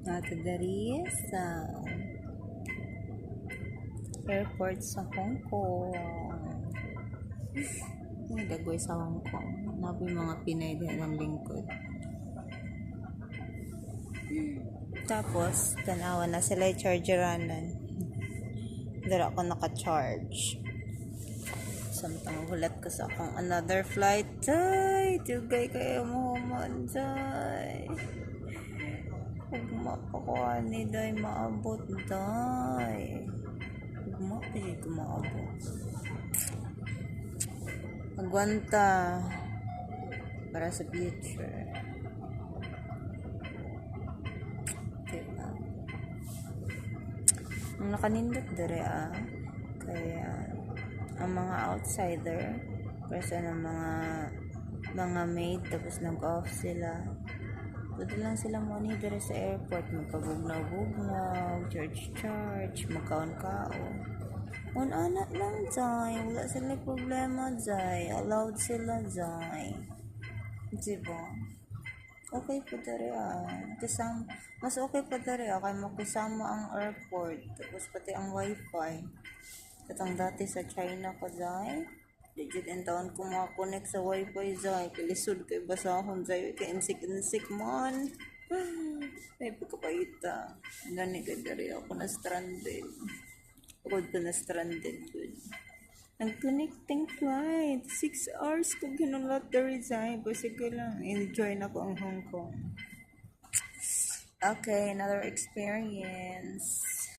Ato dari sa airport sa Hong Kong. Dagoy sa Hong Kong. Nabi mga Pinay din ng lingkod. Tapos, tanawa na sila chargeranan. Dara ako naka-charge. Samtang hulat ko sa akong another flight. Day! Tugay kayo mo man, day! Ugma pa ko ani, day, maabot, day! Ugma pa dito maabot. Agwanta para sa future. Diba? Ang nakanindot dere kaya ang mga outsider kasi ng mga maid tapos nag-off sila. Pwede lang sila money dere sa airport, magpabugnaw-bugnaw, charge, magkaon-kaon. Anak lang, Zay. Wala sila problema, Zay. Allowed sila, Zay. Diba? Okay po dari mas okay pa dari kay makisama ang airport. Tapos pati ang wifi. Katang dati sa China ko, Zay. Legit in taon ko makakonect sa wifi, Zay. Kilisod kay basahon, Zay. Kay insik man. May pagkapaita. Gani ka dari ako na stranded. Pagod ko na stranded good. Nag-connecting flight. 6 hours ko ginulat the resign. Kasi ko lang enjoy na ko ang Hong Kong. Okay, another experience.